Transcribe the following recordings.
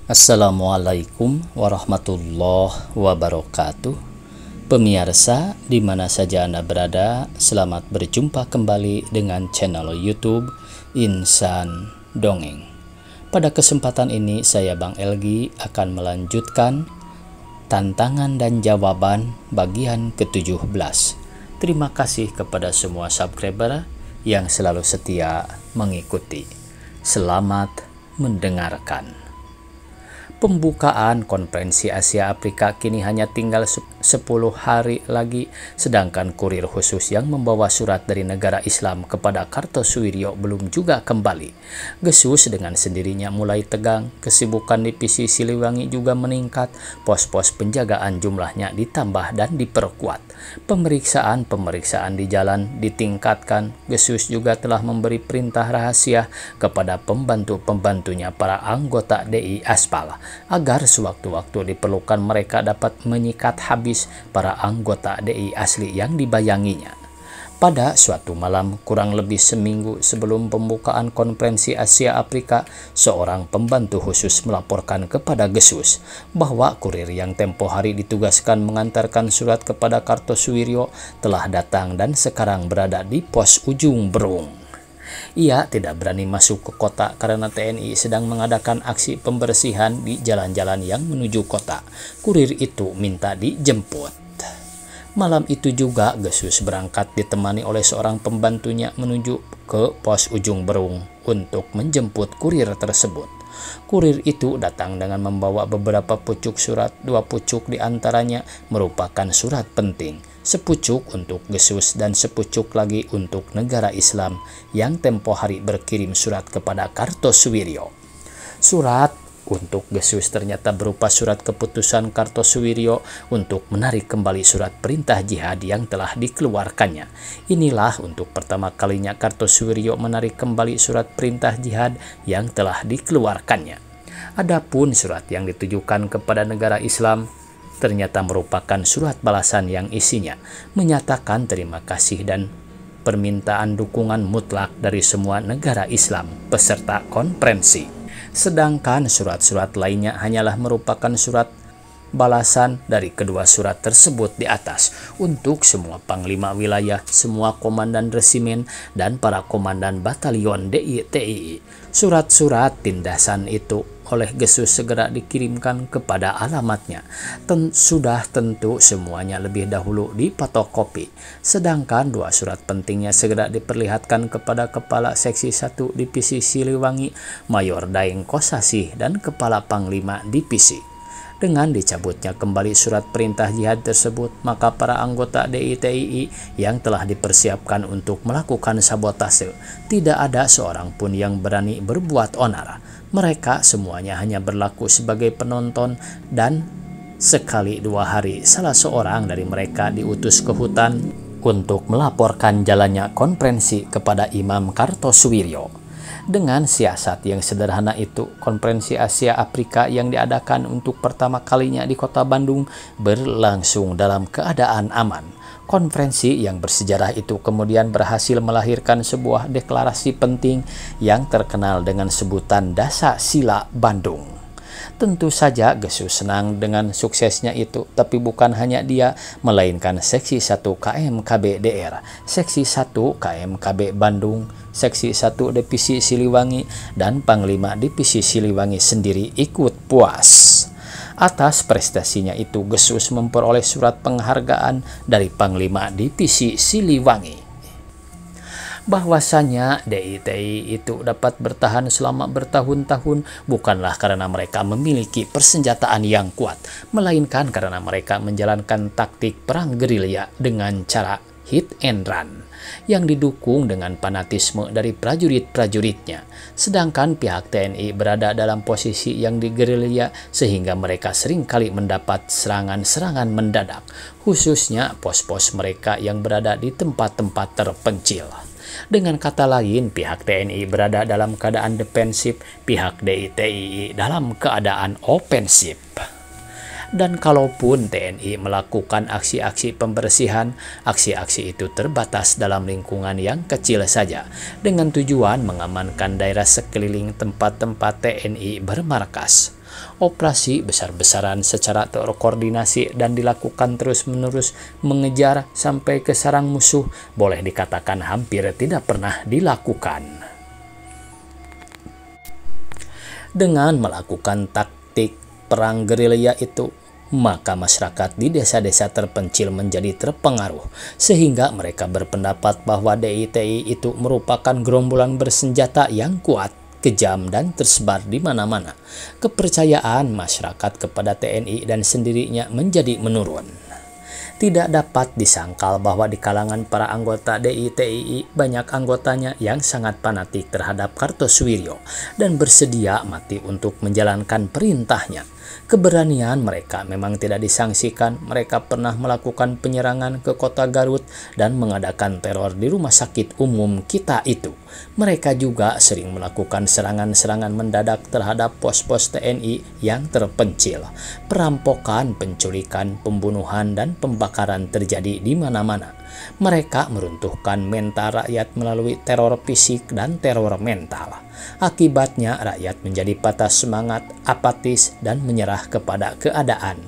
Assalamualaikum warahmatullahi wabarakatuh. Pemirsa di mana saja Anda berada, selamat berjumpa kembali dengan channel YouTube Insan Dongeng. Pada kesempatan ini saya Bang Elgi akan melanjutkan tantangan dan jawaban bagian ke-17. Terima kasih kepada semua subscriber yang selalu setia mengikuti. Selamat mendengarkan. Pembukaan Konferensi Asia Afrika kini hanya tinggal 10 hari lagi, sedangkan kurir khusus yang membawa surat dari negara Islam kepada Kartosuwiryo belum juga kembali. Gesus dengan sendirinya mulai tegang, kesibukan divisi Siliwangi juga meningkat, pos-pos penjagaan jumlahnya ditambah dan diperkuat. Pemeriksaan di jalan ditingkatkan. Gesus juga telah memberi perintah rahasia kepada pembantu-pembantunya para anggota DI Aspal agar sewaktu-waktu diperlukan mereka dapat menyikat habis para anggota DI asli yang dibayanginya. Pada suatu malam kurang lebih seminggu sebelum pembukaan Konferensi Asia Afrika, seorang pembantu khusus melaporkan kepada Gesus bahwa kurir yang tempo hari ditugaskan mengantarkan surat kepada Kartosuwiryo telah datang dan sekarang berada di pos ujung Berung. Ia tidak berani masuk ke kota karena TNI sedang mengadakan aksi pembersihan di jalan-jalan yang menuju kota. Kurir itu minta dijemput. Malam itu juga Gesus berangkat ditemani oleh seorang pembantunya menuju ke pos ujung Berung untuk menjemput kurir tersebut. Kurir itu datang dengan membawa beberapa pucuk surat. 2 pucuk diantaranya merupakan surat penting, sepucuk untuk Gesus dan sepucuk lagi untuk negara Islam yang tempo hari berkirim surat kepada Kartosuwiryo. Surat untuk Gesus ternyata berupa surat keputusan Kartosuwiryo untuk menarik kembali surat perintah jihad yang telah dikeluarkannya. Inilah untuk pertama kalinya Kartosuwiryo menarik kembali surat perintah jihad yang telah dikeluarkannya. Adapun surat yang ditujukan kepada negara Islam ternyata merupakan surat balasan yang isinya menyatakan terima kasih dan permintaan dukungan mutlak dari semua negara Islam peserta konferensi. Sedangkan surat-surat lainnya hanyalah merupakan surat balasan dari kedua surat tersebut di atas untuk semua panglima wilayah, semua komandan resimen, dan para komandan batalion DI-TII. Surat-surat tindasan itu oleh Gesus segera dikirimkan kepada alamatnya. Sudah tentu semuanya lebih dahulu difotokopi. Sedangkan 2 surat pentingnya segera diperlihatkan kepada Kepala Seksi 1 Divisi Siliwangi, Mayor Daeng Kosasih, dan Kepala Panglima Divisi. Dengan dicabutnya kembali surat perintah jihad tersebut, maka para anggota DI-TII yang telah dipersiapkan untuk melakukan sabotase, tidak ada seorang pun yang berani berbuat onar. Mereka semuanya hanya berlaku sebagai penonton, dan sekali 2 hari salah seorang dari mereka diutus ke hutan untuk melaporkan jalannya konferensi kepada Imam Kartosuwiryo. Dengan siasat yang sederhana itu, Konferensi Asia Afrika yang diadakan untuk pertama kalinya di kota Bandung berlangsung dalam keadaan aman. Konferensi yang bersejarah itu kemudian berhasil melahirkan sebuah deklarasi penting yang terkenal dengan sebutan Dasa Sila Bandung. Tentu saja Gesus senang dengan suksesnya itu, tapi bukan hanya dia, melainkan Seksi 1 KMKB DR, Seksi 1 KMKB Bandung, Seksi 1 Divisi Siliwangi, dan Panglima Divisi Siliwangi sendiri ikut puas. Atas prestasinya itu, Gesus memperoleh surat penghargaan dari Panglima Divisi Siliwangi. Bahwasanya DI-TII itu dapat bertahan selama bertahun-tahun bukanlah karena mereka memiliki persenjataan yang kuat, melainkan karena mereka menjalankan taktik perang gerilya dengan cara hit and run yang didukung dengan fanatisme dari prajurit-prajuritnya. Sedangkan pihak TNI berada dalam posisi yang digerilya sehingga mereka seringkali mendapat serangan-serangan mendadak, khususnya pos-pos mereka yang berada di tempat-tempat terpencil. Dengan kata lain, pihak TNI berada dalam keadaan defensif, pihak DITII dalam keadaan ofensif. Dan kalaupun TNI melakukan aksi-aksi pembersihan, aksi-aksi itu terbatas dalam lingkungan yang kecil saja, dengan tujuan mengamankan daerah sekeliling tempat-tempat TNI bermarkas. Operasi besar-besaran secara terkoordinasi dan dilakukan terus-menerus mengejar sampai ke sarang musuh boleh dikatakan hampir tidak pernah dilakukan. Dengan melakukan taktik perang gerilya itu, maka masyarakat di desa-desa terpencil menjadi terpengaruh, sehingga mereka berpendapat bahwa DITI itu merupakan gerombolan bersenjata yang kuat, kejam, dan tersebar di mana-mana. Kepercayaan masyarakat kepada TNI dan sendirinya menjadi menurun. Tidak dapat disangkal bahwa di kalangan para anggota DITII banyak anggotanya yang sangat fanatik terhadap Kartosuwiryo dan bersedia mati untuk menjalankan perintahnya. Keberanian mereka memang tidak disangsikan. Mereka pernah melakukan penyerangan ke kota Garut dan mengadakan teror di rumah sakit umum kita itu. Mereka juga sering melakukan serangan-serangan mendadak terhadap pos-pos TNI yang terpencil. Perampokan, penculikan, pembunuhan, dan pembakaran terjadi di mana-mana. Mereka meruntuhkan mental rakyat melalui teror fisik dan teror mental. Akibatnya rakyat menjadi patah semangat, apatis, dan menyerah kepada keadaan.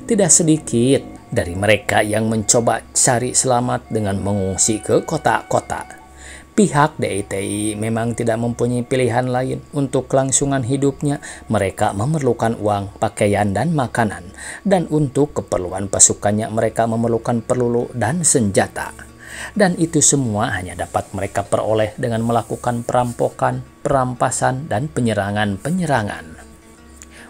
Tidak sedikit dari mereka yang mencoba cari selamat dengan mengungsi ke kota-kota. Pihak DITI memang tidak mempunyai pilihan lain untuk kelangsungan hidupnya. Mereka memerlukan uang, pakaian, dan makanan. Dan untuk keperluan pasukannya mereka memerlukan peluru dan senjata. Dan itu semua hanya dapat mereka peroleh dengan melakukan perampokan, perampasan, dan penyerangan-penyerangan.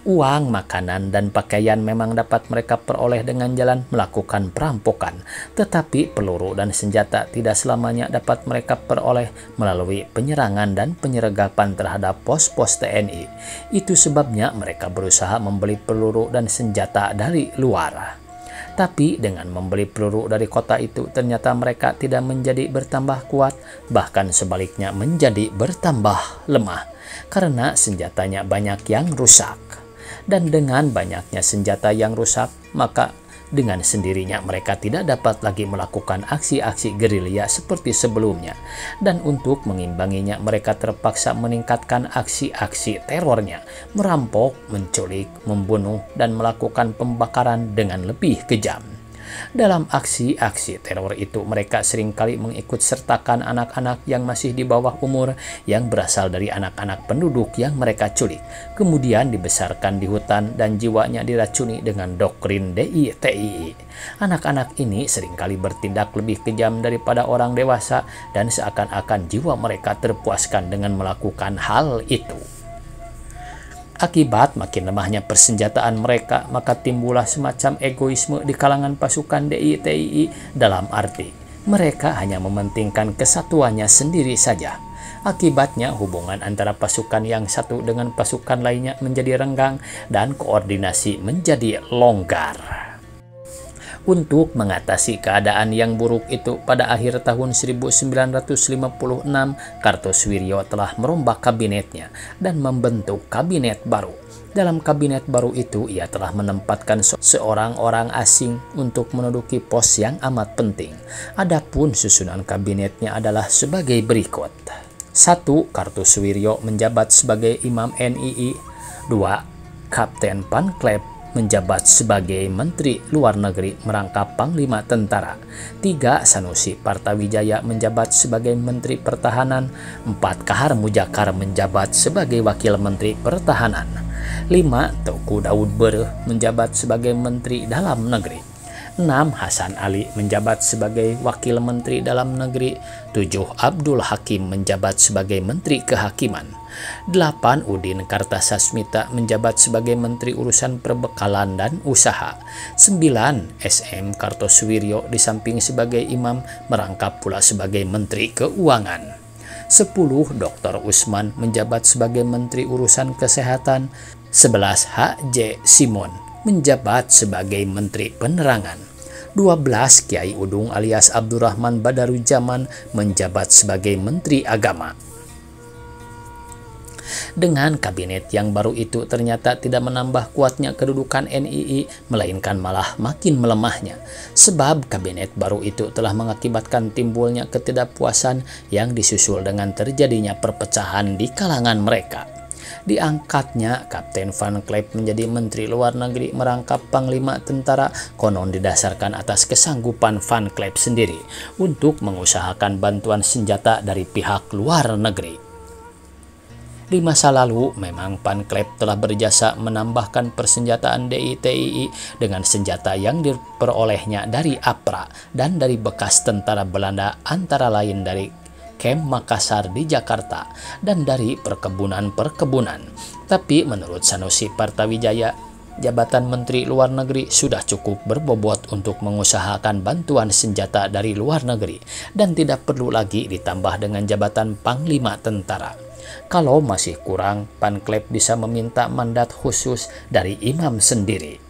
Uang, makanan, dan pakaian memang dapat mereka peroleh dengan jalan melakukan perampokan, tetapi peluru dan senjata tidak selamanya dapat mereka peroleh melalui penyerangan dan penyergapan terhadap pos-pos TNI. Itu sebabnya mereka berusaha membeli peluru dan senjata dari luar. Tapi dengan membeli peluru dari kota itu, ternyata mereka tidak menjadi bertambah kuat, bahkan sebaliknya menjadi bertambah lemah, karena senjatanya banyak yang rusak. Dan dengan banyaknya senjata yang rusak, maka dengan sendirinya mereka tidak dapat lagi melakukan aksi-aksi gerilya seperti sebelumnya. Dan untuk mengimbanginya, mereka terpaksa meningkatkan aksi-aksi terornya, merampok, menculik, membunuh, dan melakukan pembakaran dengan lebih kejam. Dalam aksi-aksi teror itu, mereka seringkali mengikut sertakan anak-anak yang masih di bawah umur yang berasal dari anak-anak penduduk yang mereka culik, kemudian dibesarkan di hutan dan jiwanya diracuni dengan doktrin DITII. Anak-anak ini seringkali bertindak lebih kejam daripada orang dewasa dan seakan-akan jiwa mereka terpuaskan dengan melakukan hal itu. Akibat makin lemahnya persenjataan mereka, maka timbullah semacam egoisme di kalangan pasukan DITII dalam arti mereka hanya mementingkan kesatuannya sendiri saja. Akibatnya hubungan antara pasukan yang satu dengan pasukan lainnya menjadi renggang dan koordinasi menjadi longgar. Untuk mengatasi keadaan yang buruk itu, pada akhir tahun 1956, Kartosuwiryo telah merombak kabinetnya dan membentuk kabinet baru. Dalam kabinet baru itu, ia telah menempatkan seorang orang asing untuk menduduki pos yang amat penting. Adapun susunan kabinetnya adalah sebagai berikut. 1. Kartosuwiryo menjabat sebagai Imam NII. 2. Kapten Panklep menjabat sebagai Menteri Luar Negeri merangkap Panglima Tentara. 3. Sanusi Partawijaya menjabat sebagai Menteri Pertahanan. 4. Kahar Mujakar menjabat sebagai Wakil Menteri Pertahanan. 5. Teuku Daud Bereh menjabat sebagai Menteri Dalam Negeri. 6. Hasan Ali menjabat sebagai Wakil Menteri Dalam Negeri. 7. Abdul Hakim menjabat sebagai Menteri Kehakiman. 8. Udin Kartasasmita menjabat sebagai Menteri Urusan Perbekalan dan Usaha. 9. SM Kartosuwiryo di samping sebagai imam merangkap pula sebagai Menteri Keuangan. 10. Dr. Usman menjabat sebagai Menteri Urusan Kesehatan. 11. H.J. Simon menjabat sebagai Menteri Penerangan. 12. Kiai Udung alias Abdurrahman Badarujaman menjabat sebagai Menteri Agama. Dengan kabinet yang baru itu ternyata tidak menambah kuatnya kedudukan NII, melainkan malah makin melemahnya. Sebab kabinet baru itu telah mengakibatkan timbulnya ketidakpuasan yang disusul dengan terjadinya perpecahan di kalangan mereka. Diangkatnya Kapten Van Clep menjadi Menteri Luar Negeri merangkap Panglima Tentara konon didasarkan atas kesanggupan Van Clep sendiri untuk mengusahakan bantuan senjata dari pihak luar negeri. Di masa lalu, memang Van Clep telah berjasa menambahkan persenjataan DITII dengan senjata yang diperolehnya dari APRA dan dari bekas tentara Belanda, antara lain dari Kem Makassar di Jakarta dan dari perkebunan-perkebunan. Tapi menurut Sanusi Partawijaya, jabatan Menteri Luar Negeri sudah cukup berbobot untuk mengusahakan bantuan senjata dari luar negeri dan tidak perlu lagi ditambah dengan jabatan Panglima Tentara. Kalau masih kurang, Van Clep bisa meminta mandat khusus dari imam sendiri.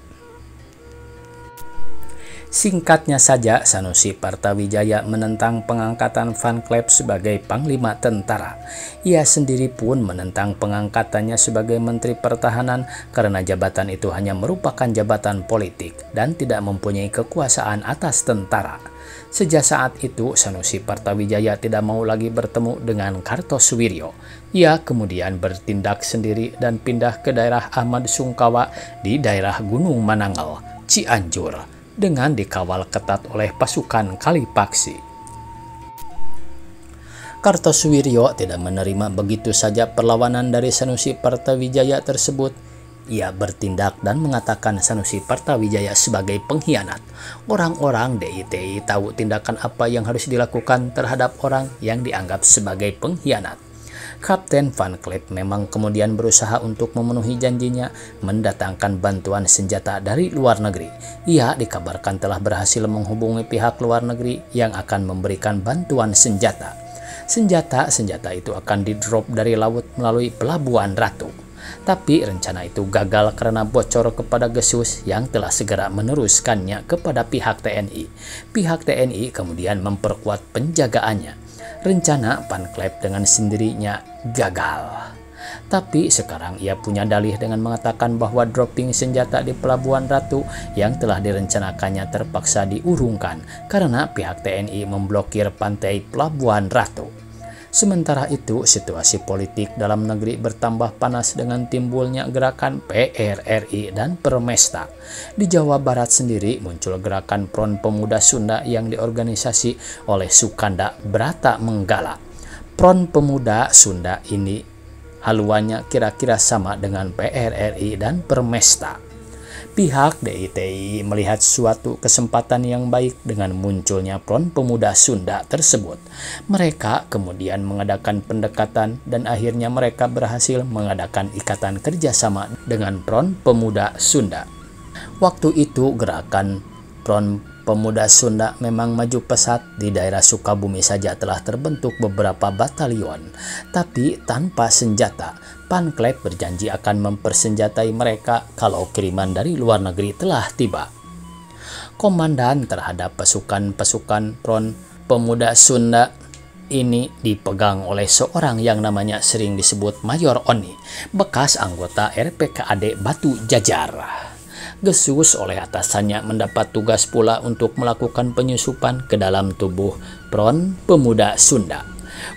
Singkatnya saja, Sanusi Partawijaya menentang pengangkatan Van Clep sebagai Panglima Tentara. Ia sendiri pun menentang pengangkatannya sebagai Menteri Pertahanan karena jabatan itu hanya merupakan jabatan politik dan tidak mempunyai kekuasaan atas tentara. Sejak saat itu, Sanusi Partawijaya tidak mau lagi bertemu dengan Kartosuwiryo. Ia kemudian bertindak sendiri dan pindah ke daerah Ahmad Sungkawa di daerah Gunung Mananggal, Cianjur, dengan dikawal ketat oleh pasukan Kalipaksi. Kartosuwiryo tidak menerima begitu saja perlawanan dari Sanusi Partawijaya tersebut. Ia bertindak dan mengatakan Sanusi Partawijaya sebagai pengkhianat. Orang-orang DITI tahu tindakan apa yang harus dilakukan terhadap orang yang dianggap sebagai pengkhianat. Kapten Van Clep memang kemudian berusaha untuk memenuhi janjinya mendatangkan bantuan senjata dari luar negeri. Ia dikabarkan telah berhasil menghubungi pihak luar negeri yang akan memberikan bantuan senjata. Senjata itu akan didrop dari laut melalui Pelabuhan Ratu. Tapi rencana itu gagal karena bocor kepada Gesus yang telah segera meneruskannya kepada pihak TNI. Pihak TNI kemudian memperkuat penjagaannya. Rencana Van Clep dengan sendirinya gagal. Tapi sekarang ia punya dalih dengan mengatakan bahwa dropping senjata di Pelabuhan Ratu yang telah direncanakannya terpaksa diurungkan karena pihak TNI memblokir pantai Pelabuhan Ratu. Sementara itu, situasi politik dalam negeri bertambah panas dengan timbulnya gerakan PRRI dan Permesta. Di Jawa Barat sendiri muncul gerakan Front Pemuda Sunda yang diorganisasi oleh Sukanda Brata Menggala. Front Pemuda Sunda ini haluannya kira-kira sama dengan PRRI dan Permesta. Pihak DITI melihat suatu kesempatan yang baik dengan munculnya Front Pemuda Sunda tersebut. Mereka kemudian mengadakan pendekatan dan akhirnya mereka berhasil mengadakan ikatan kerjasama dengan Front Pemuda Sunda. Waktu itu gerakan Front Pemuda Sunda memang maju pesat. Di daerah Sukabumi saja telah terbentuk beberapa batalion, tapi tanpa senjata. Van Clep berjanji akan mempersenjatai mereka kalau kiriman dari luar negeri telah tiba. Komandan terhadap pasukan-pasukan Front Pemuda Sunda ini dipegang oleh seorang yang namanya sering disebut Mayor Oni, bekas anggota RPKAD Batu Jajar. Gesus oleh atasannya mendapat tugas pula untuk melakukan penyusupan ke dalam tubuh Front Pemuda Sunda.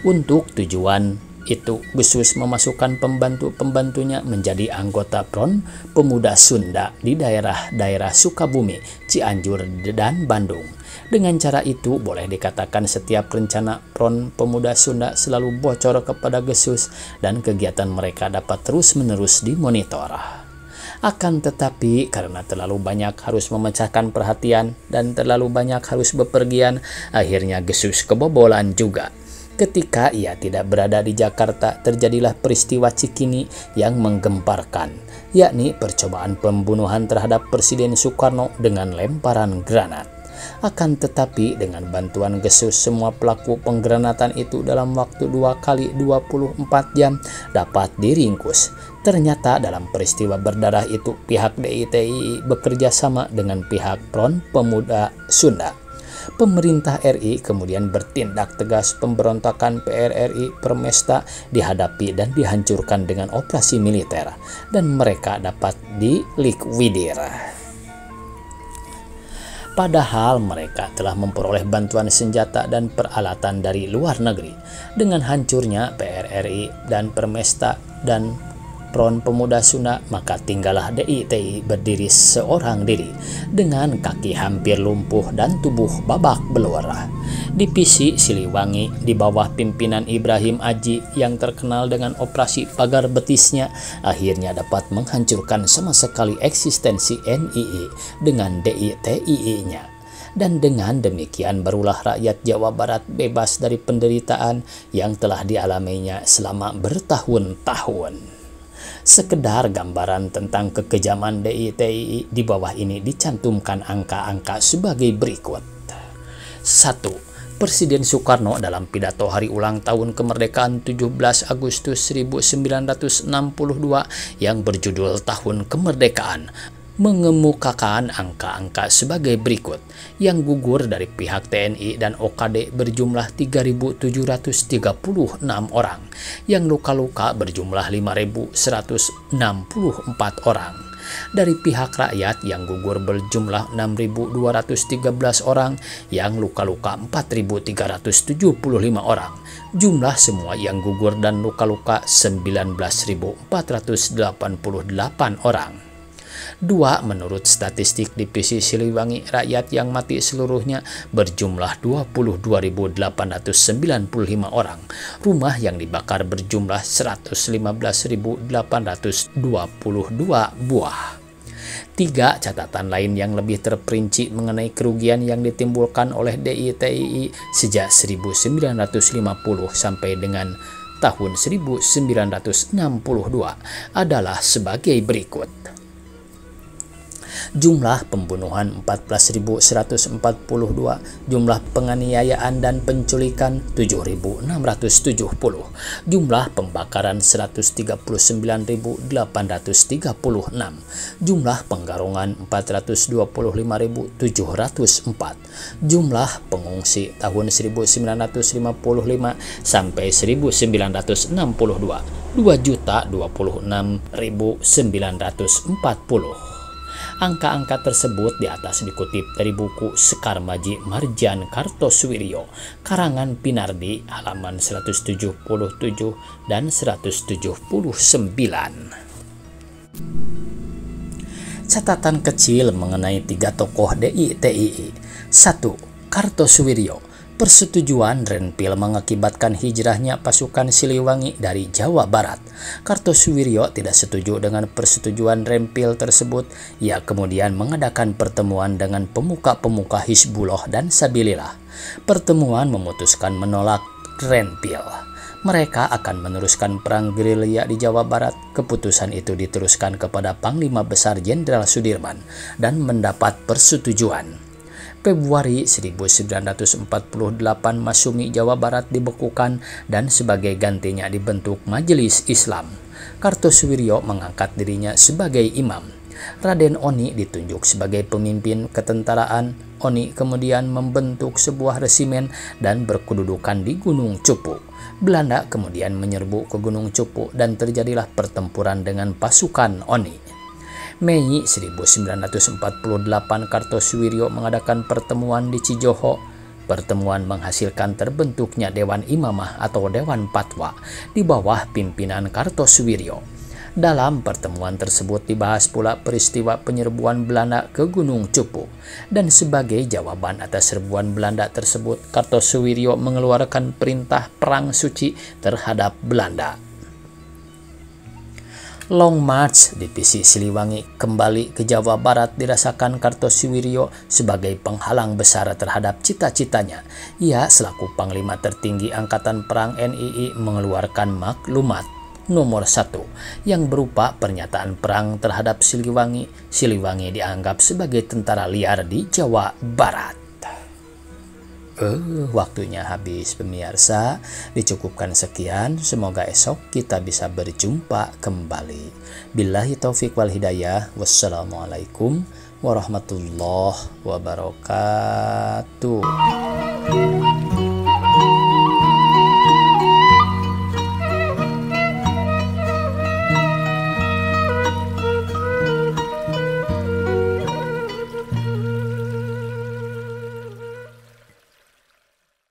Untuk tujuan itu, Gesus memasukkan pembantu-pembantunya menjadi anggota Front Pemuda Sunda di daerah-daerah Sukabumi, Cianjur, dan Bandung. Dengan cara itu, boleh dikatakan setiap rencana Front Pemuda Sunda selalu bocor kepada Gesus dan kegiatan mereka dapat terus-menerus dimonitor. Akan tetapi karena terlalu banyak harus memecahkan perhatian dan terlalu banyak harus bepergian, akhirnya Gesus kebobolan juga. Ketika ia tidak berada di Jakarta, terjadilah peristiwa Cikini yang menggemparkan, yakni percobaan pembunuhan terhadap Presiden Soekarno dengan lemparan granat. Akan tetapi dengan bantuan Gesus, semua pelaku penggranatan itu dalam waktu 2 kali 24 jam dapat diringkus. Ternyata dalam peristiwa berdarah itu pihak DITII bekerja sama dengan pihak Front Pemuda Sunda. Pemerintah RI kemudian bertindak tegas, pemberontakan PRRI Permesta dihadapi dan dihancurkan dengan operasi militer, dan mereka dapat dilikuidir. Padahal mereka telah memperoleh bantuan senjata dan peralatan dari luar negeri. Dengan hancurnya PRRI dan Permesta dan Front Pemuda Sunda, maka tinggallah DITII berdiri seorang diri dengan kaki hampir lumpuh dan tubuh babak belur. Divisi Siliwangi di bawah pimpinan Ibrahim Aji yang terkenal dengan operasi pagar betisnya akhirnya dapat menghancurkan sama sekali eksistensi NII dengan DITII-nya. Dan dengan demikian barulah rakyat Jawa Barat bebas dari penderitaan yang telah dialaminya selama bertahun-tahun. Sekedar gambaran tentang kekejaman DITII, di bawah ini dicantumkan angka-angka sebagai berikut. 1. Presiden Soekarno dalam pidato hari ulang tahun kemerdekaan 17 Agustus 1962 yang berjudul Tahun Kemerdekaan mengemukakan angka-angka sebagai berikut. Yang gugur dari pihak TNI dan OKD berjumlah 3.736 orang, yang luka-luka berjumlah 5.164 orang. Dari pihak rakyat yang gugur berjumlah 6.213 orang, yang luka-luka 4.375 orang. Jumlah semua yang gugur dan luka-luka 19.488 orang. 2. Menurut statistik Divisi Siliwangi, rakyat yang mati seluruhnya berjumlah 22.895 orang. Rumah yang dibakar berjumlah 115.822 buah. 3. Catatan lain yang lebih terperinci mengenai kerugian yang ditimbulkan oleh DITII sejak 1950 sampai dengan tahun 1962 adalah sebagai berikut. Jumlah pembunuhan 14.142, jumlah penganiayaan dan penculikan 7.670, jumlah pembakaran 139.836, jumlah penggarongan 425.704, jumlah pengungsi tahun 1955 sampai 1962 2.026.940. Angka-angka tersebut di atas dikutip dari buku Sekar Maji Marjan Kartosuwiryo, karangan Pinardi, halaman 177 dan 179. Catatan kecil mengenai 3 tokoh DITII. 1. Kartosuwiryo. Persetujuan Renpil mengakibatkan hijrahnya pasukan Siliwangi dari Jawa Barat. Kartosuwiryo tidak setuju dengan persetujuan Renpil tersebut. Ia kemudian mengadakan pertemuan dengan pemuka-pemuka Hizbullah dan Sabilillah. Pertemuan memutuskan menolak Renpil. Mereka akan meneruskan perang gerilya di Jawa Barat. Keputusan itu diteruskan kepada Panglima Besar Jenderal Sudirman dan mendapat persetujuan. Februari 1948 Masumi Jawa Barat dibekukan dan sebagai gantinya dibentuk Majelis Islam. Kartosuwiryo mengangkat dirinya sebagai imam. Raden Oni ditunjuk sebagai pemimpin ketentaraan. Oni kemudian membentuk sebuah resimen dan berkedudukan di Gunung Cupu. Belanda kemudian menyerbu ke Gunung Cupu dan terjadilah pertempuran dengan pasukan Oni. Mei 1948 Kartosuwiryo mengadakan pertemuan di Cijoho. Pertemuan menghasilkan terbentuknya Dewan Imamah atau Dewan Patwa di bawah pimpinan Kartosuwiryo. Dalam pertemuan tersebut dibahas pula peristiwa penyerbuan Belanda ke Gunung Cupu. Dan sebagai jawaban atas serbuan Belanda tersebut, Kartosuwiryo mengeluarkan perintah perang suci terhadap Belanda. Long March Divisi Siliwangi kembali ke Jawa Barat dirasakan Kartosuwiryo sebagai penghalang besar terhadap cita-citanya. Ia selaku Panglima tertinggi Angkatan Perang NII mengeluarkan maklumat nomor 1 yang berupa pernyataan perang terhadap Siliwangi. Siliwangi dianggap sebagai tentara liar di Jawa Barat. Waktunya habis pemirsa, dicukupkan sekian, semoga esok kita bisa berjumpa kembali. Billahi taufiq wal hidayah, wassalamualaikum warahmatullahi wabarakatuh.